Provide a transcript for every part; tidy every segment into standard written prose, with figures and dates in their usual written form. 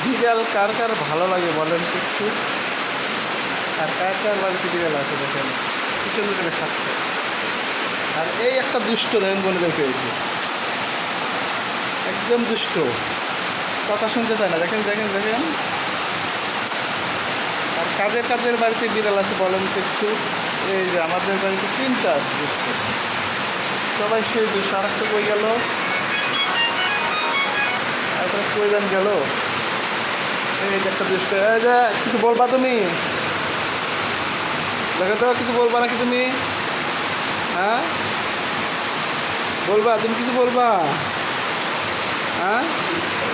বিড়াল কার কার ভালো লাগে বলেন তো একটু। আর কার কার বাড়িতে বিড়াল আছে দেখেন কি সুন্দর করে খাচ্ছে। আর এই একটা দুষ্ট দেখেন বনেদের পেয়েছি, একদম দুষ্ট, কথা শুনতে চায় না। দেখেন দেখেন দেখেন। আর কাদের কাদের বাড়িতে বিড়াল আছে বলেন তো একটু। এই যে আমাদের বাড়িতে 3টা আছে দুষ্ট, সবাই সেই দুষ্ট। আর একটা কই গেল, তারপরে কইলেন গেল। এই যে একটা দুষ্ট। এই যে কিছু বলবা তুমি, দেখো তো কিছু বলবা নাকি তুমি? হ্যাঁ বলবা, তুমি কিছু বলবা? হ্যাঁ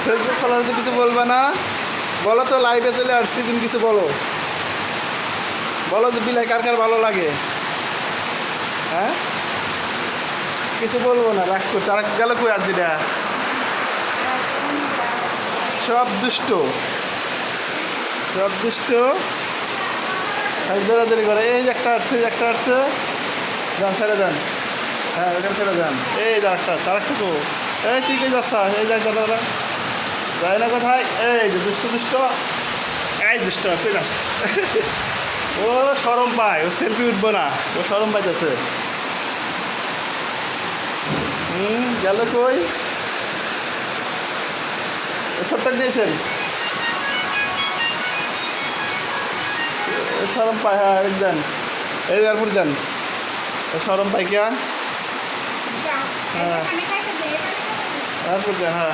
ফেসবুক ফলোয়ারদের কিছু বলবা না? বলো তো, লাইভে চলে আসছি, তুমি কিছু বলো। বলো যে বিলাই কার কার ভালো লাগে। হ্যাঁ কিছু বলবো না, রাগ করছে। আর গেল কই আর যেটা, সব দুষ্ট, সব দুষ্ট। দৌড়াদৌড়ি করে। এই যে একটা আসছে, একটা আসছে, যান ছেড়ে যান। হ্যাঁ ওইখানে ছেড়ে যান। এই যে একটা আসছে, আর একটা তো। এই তুই কে যাচ্ছ? এই যাই দাদা, যায় না কোথায়? এই যে দুষ্ট দুষ্ট, এই দুষ্ট তুই যাস। ও সরম পায়, ও সেলফি উঠবো না, ও সরম পাইতেছে। গেল কই? সবটাক দিয়েছেন, সরম পায়। হ্যাঁ যান, এই এয়ারপোর্ট যান, সরম পাই কে? হ্যাঁ এয়ারপোর্ট যান। হ্যাঁ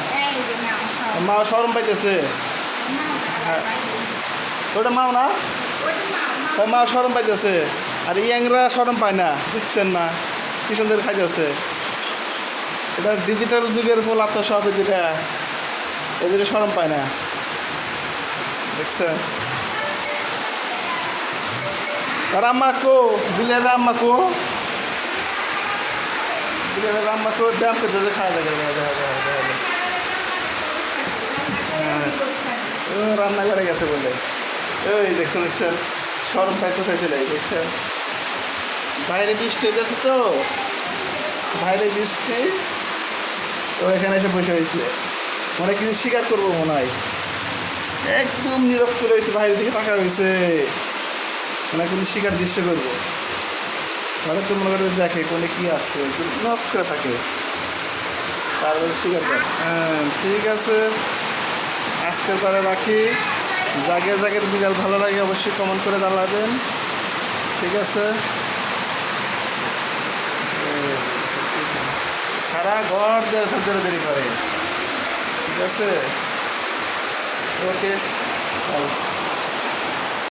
মা সরম পাইতেছে। হ্যাঁ ওটা মাও না, তাই মা সরম পাইতেছে। আর ইয়াংরা সরম পায় না, বুঝছেন না কি সুন্দর খাইতেছে। এটা ডিজিটাল যুগের ফল, আপনার সব যেটা এদের সরম পায় না, দেখছেন? আর আম্মা কো, বিলের আম্মা কো, বিলের আম্মা কো, ব্যায়াম করতেছে, খাওয়া যায়। হ্যাঁ ও রান্না করে গেছে বলে। ওই দেখছেন দেখছেন, সরম পায় কোথায় চলে দেখছেন। বাইরে বৃষ্টি হয়েছে তো, বাইরে বৃষ্টি, ও এখানে এসে বসে হয়েছে, মনে কিছু স্বীকার করবো মনে হয়। একদম নীরব করে হয়েছে, বাইরের দিকে তাকা হয়েছে, মানে কোনো শিকার দৃশ্য করবো। তাহলে তো মনে করে দেখে কোনে কি আসছে, নক করে থাকে, তারপরে শিকার করে। হ্যাঁ ঠিক আছে, আজকের পরে রাখি। জাগের জাগের বিড়াল ভালো লাগে অবশ্যই কমেন্ট করে জানাবেন, ঠিক আছে? সারা ঘর দেরি করে, ঠিক আছে? ওকে।